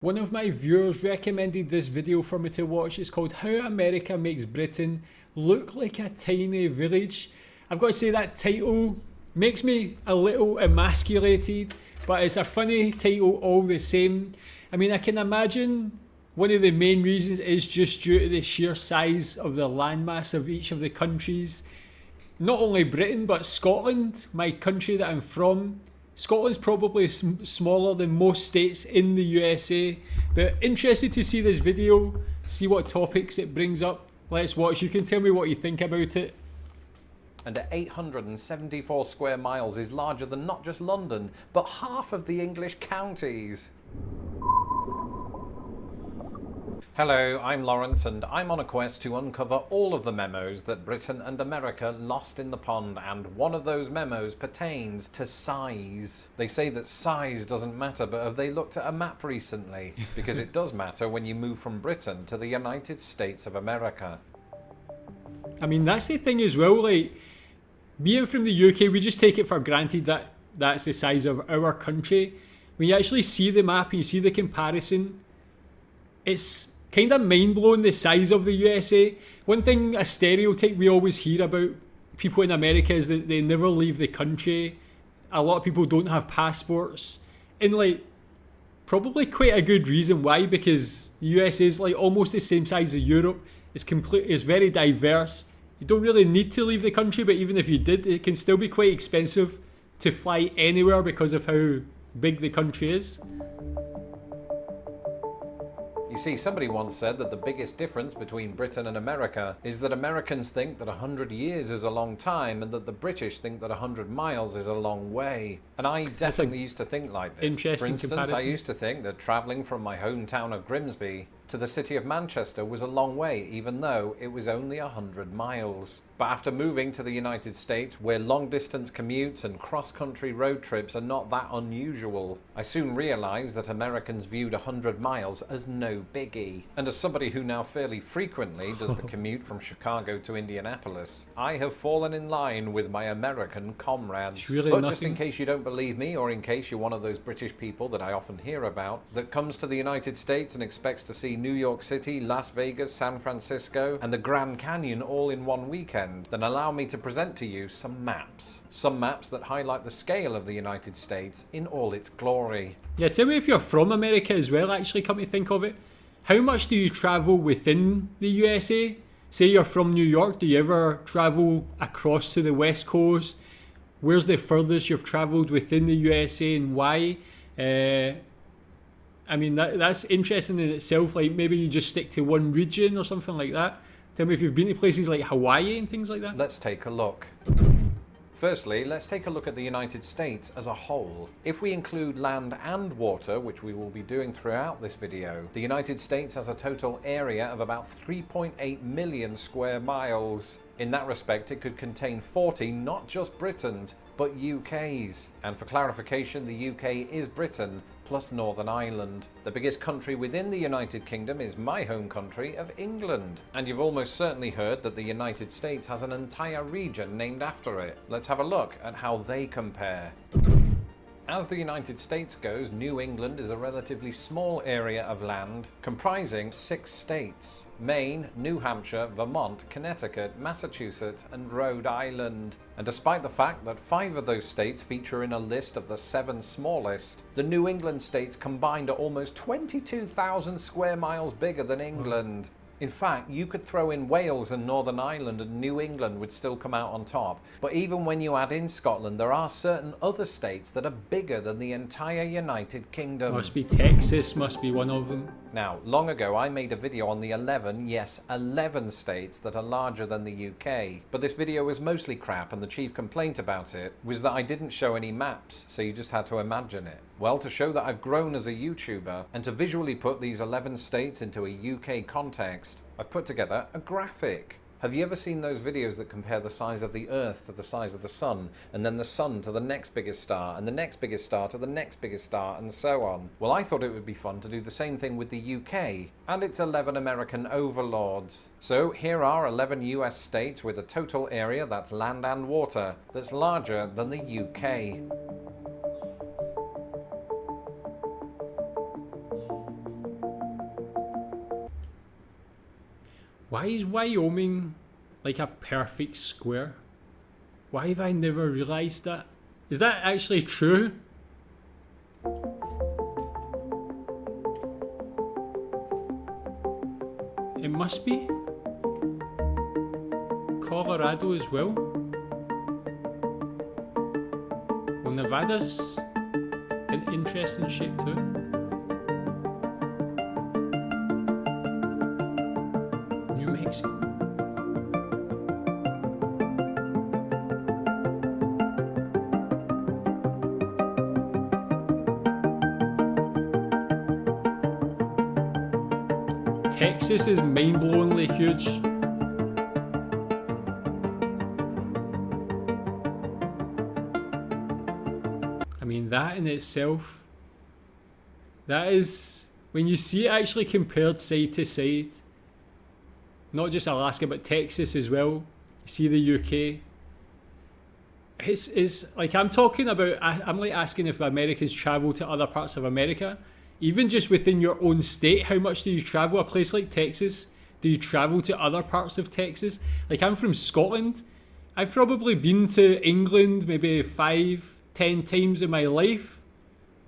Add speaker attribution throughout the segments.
Speaker 1: One of my viewers recommended this video for me to watch. It's called How America Makes Britain Look Like a Tiny Village. I've got to say that title makes me a little emasculated, but it's a funny title all the same. I mean, I can imagine one of the main reasons is just due to the sheer size of the landmass of each of the countries. Not only Britain, but Scotland, my country that I'm from. Scotland's probably smaller than most states in the USA, but interested to see this video, see what topics it brings up. Let's watch. You can tell me what you think about it.
Speaker 2: And at 874 square miles is larger than not just London, but half of the English counties. Hello, I'm Lawrence, and I'm on a quest to uncover all of the memos that Britain and America lost in the pond, and one of those memos pertains to size. They say that size doesn't matter, but have they looked at a map recently? Because it does matter when you move from Britain to the United States of America.
Speaker 1: I mean, that's the thing as well, like, being from the UK, we just take it for granted that that's the size of our country. When you actually see the map and you see the comparison, it's kind of mind-blowing the size of the USA. One thing, a stereotype we always hear about people in America is that they never leave the country. A lot of people don't have passports. And like, probably quite a good reason why, because the USA is like almost the same size as Europe. It's very diverse. You don't really need to leave the country, but even if you did, it can still be quite expensive to fly anywhere because of how big the country is.
Speaker 2: You see, somebody once said that the biggest difference between Britain and America is that Americans think that 100 years is a long time and that the British think that 100 miles is a long way. And I definitely used to think like this.
Speaker 1: Interesting
Speaker 2: For instance,
Speaker 1: comparison.
Speaker 2: I used to think that travelling from my hometown of Grimsby to the city of Manchester was a long way, even though it was only 100 miles. But after moving to the United States, where long-distance commutes and cross-country road trips are not that unusual, I soon realised that Americans viewed 100 miles as no biggie. And as somebody who now fairly frequently does the commute from Chicago to Indianapolis, I have fallen in line with my American comrades.
Speaker 1: It's really
Speaker 2: But
Speaker 1: nothing.
Speaker 2: just in case you don't believe me, or in case you're one of those British people that I often hear about, that comes to the United States and expects to see New York City, Las Vegas, San Francisco, and the Grand Canyon all in one weekend, then allow me to present to you some maps. Some maps that highlight the scale of the United States in all its glory.
Speaker 1: Yeah, tell me if you're from America as well, actually, come to think of it. How much do you travel within the USA? Say you're from New York, do you ever travel across to the West Coast? Where's the furthest you've travelled within the USA and why? I mean, that's interesting in itself. Like, maybe you just stick to one region or something like that. Tell me if you've been to places like Hawaii and things like that.
Speaker 2: Let's take a look. Firstly, let's take a look at the United States as a whole. If we include land and water, which we will be doing throughout this video, the United States has a total area of about 3.8 million square miles. In that respect, it could contain 40 not just Britons, but UKs. And for clarification, the UK is Britain plus Northern Ireland. The biggest country within the United Kingdom is my home country of England. And you've almost certainly heard that the United States has an entire region named after it. Let's have a look at how they compare. As the United States goes, New England is a relatively small area of land comprising 6 states: Maine, New Hampshire, Vermont, Connecticut, Massachusetts, and Rhode Island. And despite the fact that 5 of those states feature in a list of the 7 smallest, the New England states combined are almost 22,000 square miles bigger than England. In fact, you could throw in Wales and Northern Ireland and New England would still come out on top. But even when you add in Scotland, there are certain other states that are bigger than the entire United Kingdom.
Speaker 1: Must be Texas, must be one of them.
Speaker 2: Now, long ago I made a video on the 11 states that are larger than the UK. But this video was mostly crap, and the chief complaint about it was that I didn't show any maps, so you just had to imagine it. Well, to show that I've grown as a YouTuber, and to visually put these 11 states into a UK context, I've put together a graphic. Have you ever seen those videos that compare the size of the Earth to the size of the Sun, and then the Sun to the next biggest star, and the next biggest star to the next biggest star, and so on? Well, I thought it would be fun to do the same thing with the UK, and its 11 American overlords. So here are 11 US states with a total area, that's land and water, that's larger than the UK.
Speaker 1: Why is Wyoming like a perfect square? Why have I never realised that? Is that actually true? It must be. Colorado as well. Well, Nevada's an interesting shape too. New Mexico. Texas is mind-blowingly huge. I mean, that in itself, that is, when you see it actually compared side to side, not just Alaska but Texas as well, you see the UK. It's like I'm talking about, I'm like asking if Americans travel to other parts of America. Even just within your own state, how much do you travel? A place like Texas, do you travel to other parts of Texas? Like, I'm from Scotland. I've probably been to England maybe 5-10 times in my life.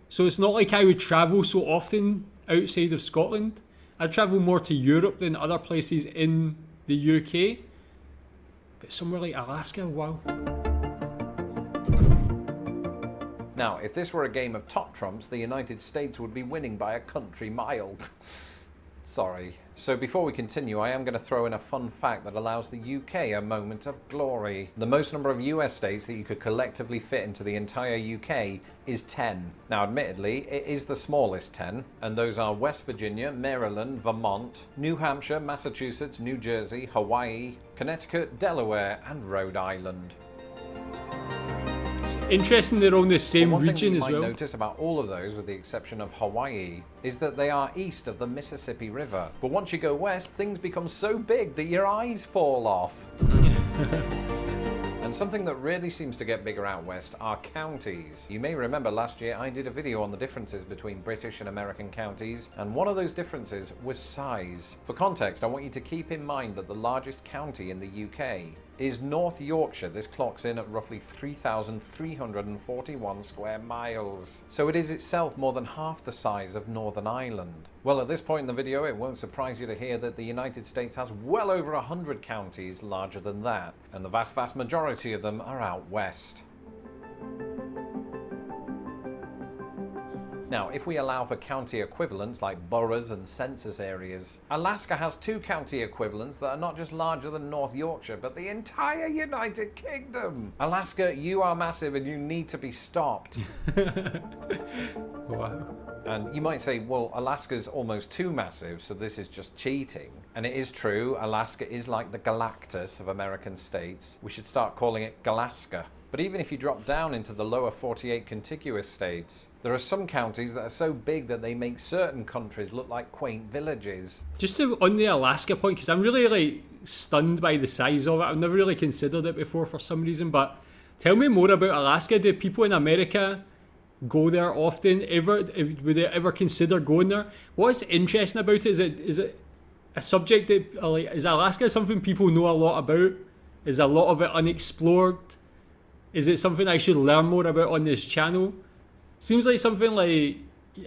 Speaker 1: So it's not like I would travel so often outside of Scotland. I travel more to Europe than other places in the UK. But somewhere like Alaska, wow.
Speaker 2: Now, if this were a game of top trumps, the United States would be winning by a country mile. Sorry. So before we continue, I am going to throw in a fun fact that allows the UK a moment of glory. The most number of US states that you could collectively fit into the entire UK is 10. Now, admittedly, it is the smallest 10, and those are West Virginia, Maryland, Vermont, New Hampshire, Massachusetts, New Jersey, Hawaii, Connecticut, Delaware, and Rhode Island.
Speaker 1: Interesting, they're all in the same region as well.
Speaker 2: One thing you might notice about all of those, with the exception of Hawaii, is that they are east of the Mississippi River. But once you go west, things become so big that your eyes fall off. And something that really seems to get bigger out west are counties. You may remember last year I did a video on the differences between British and American counties, and one of those differences was size. For context, I want you to keep in mind that the largest county in the UK is North Yorkshire. This clocks in at roughly 3,341 square miles. So it is itself more than half the size of Northern Ireland. Well, at this point in the video, it won't surprise you to hear that the United States has well over 100 counties larger than that, and the vast majority of them are out west. Now, if we allow for county equivalents like boroughs and census areas, Alaska has 2 county equivalents that are not just larger than North Yorkshire, but the entire United Kingdom. Alaska, you are massive and you need to be stopped.
Speaker 1: Wow.
Speaker 2: And you might say, well, Alaska's almost too massive, so this is just cheating. And it is true, Alaska is like the Galactus of American states. We should start calling it Galaska. But even if you drop down into the lower 48 contiguous states, there are some counties that are so big that they make certain countries look like quaint villages.
Speaker 1: Just on the Alaska point, because I'm really like stunned by the size of it. I've never really considered it before for some reason, but tell me more about Alaska. Do people in America go there often? Would they ever consider going there? What's interesting about it? Is it a subject that, like, is Alaska something people know a lot about? Is a lot of it unexplored? Is it something I should learn more about on this channel? Seems like something like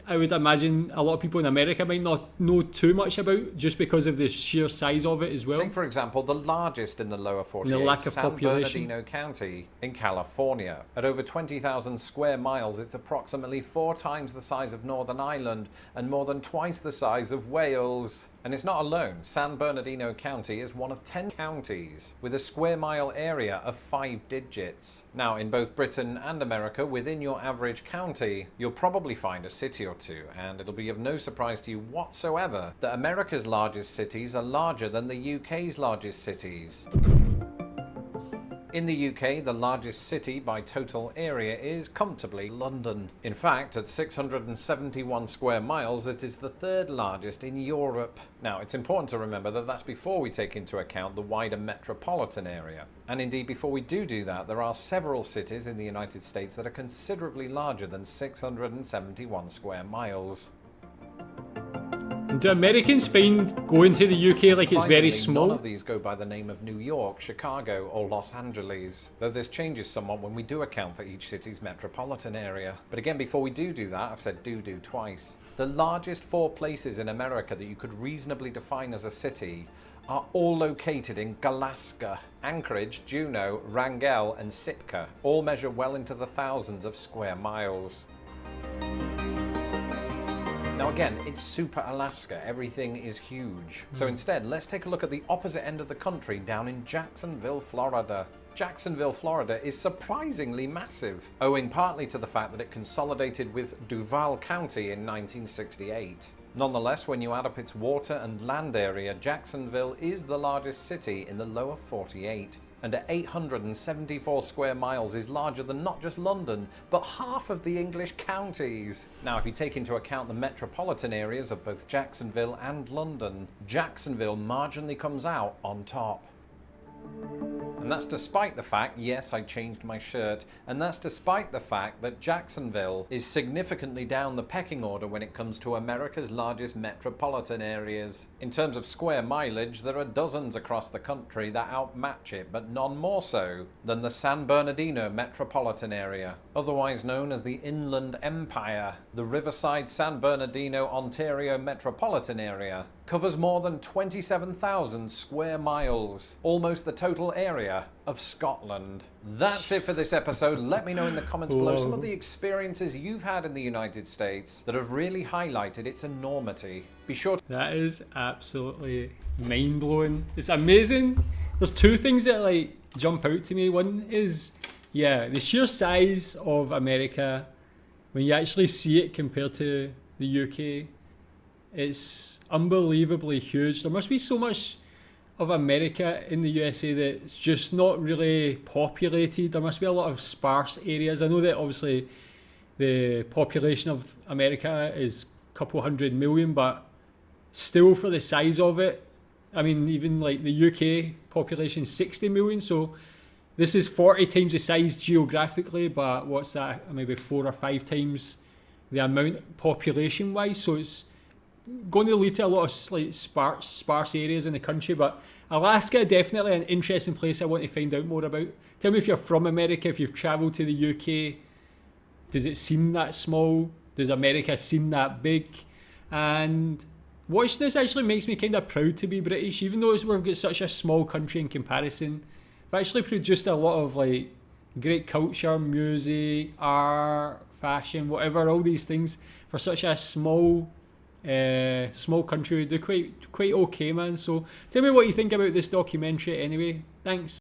Speaker 1: I would imagine a lot of people in America might not know too much about, just because of the sheer size of it as well.
Speaker 2: Take, for example, the largest in the lower 48,
Speaker 1: the lack of
Speaker 2: San
Speaker 1: population.
Speaker 2: Bernardino County in California. At over 20,000 square miles, it's approximately 4 times the size of Northern Ireland and more than twice the size of Wales. And it's not alone. San Bernardino County is one of 10 counties with a square mile area of 5 digits. Now, in both Britain and America, within your average county, you'll probably find a city or two, and it'll be of no surprise to you whatsoever that America's largest cities are larger than the UK's largest cities. In the UK, the largest city by total area is comfortably London. In fact, at 671 square miles, it is the 3rd largest in Europe. Now, it's important to remember that that's before we take into account the wider metropolitan area. And indeed, before we do that, there are several cities in the United States that are considerably larger than 671 square miles.
Speaker 1: And do Americans find going to the UK like it's very
Speaker 2: Surprisingly,
Speaker 1: small?
Speaker 2: none of these go by the name of New York, Chicago, or Los Angeles, though this changes somewhat when we do account for each city's metropolitan area. But again, before we do that, I've said do twice. The largest 4 places in America that you could reasonably define as a city are all located in Alaska. Anchorage, Juneau, Wrangell, and Sitka all measure well into the thousands of square miles. Now again, it's super Alaska, everything is huge. So instead, let's take a look at the opposite end of the country down in Jacksonville, Florida. Jacksonville, Florida is surprisingly massive, owing partly to the fact that it consolidated with Duval County in 1968. Nonetheless, when you add up its water and land area, Jacksonville is the largest city in the lower 48. And at 874 square miles is larger than not just London, but half of the English counties. Now, if you take into account the metropolitan areas of both Jacksonville and London, Jacksonville marginally comes out on top. And that's despite the fact, yes, I changed my shirt, and that's despite the fact that Jacksonville is significantly down the pecking order when it comes to America's largest metropolitan areas. In terms of square mileage, there are dozens across the country that outmatch it, but none more so than the San Bernardino metropolitan area. Otherwise known as the Inland Empire, the Riverside San Bernardino, Ontario metropolitan area covers more than 27,000 square miles, almost the total area of Scotland. That's it for this episode. Let me know in the comments below some of the experiences you've had in the United States that have really highlighted its enormity. Be sure to...
Speaker 1: That is absolutely mind-blowing. It's amazing. There's 2 things that like jump out to me. One is, yeah, the sheer size of America. When you actually see it compared to the UK, it's unbelievably huge. There must be so much of America in the USA that's just not really populated. There must be a lot of sparse areas. I know that obviously the population of America is a couple 100 million, but still for the size of it, I mean, even like the UK population is 60 million, so this is 40 times the size geographically, but what's that, maybe 4 or 5 times the amount population wise, so it's going to lead to a lot of like sparse areas in the country. But Alaska, definitely an interesting place I want to find out more about. Tell me if you're from America, if you've travelled to the UK, does it seem that small? Does America seem that big? And watching this actually makes me kind of proud to be British, even though we've got such a small country in comparison. We've actually produced a lot of like great culture, music, art, fashion, whatever, all these things for such a small country. We do quite okay, man. So tell me what you think about this documentary anyway. Thanks.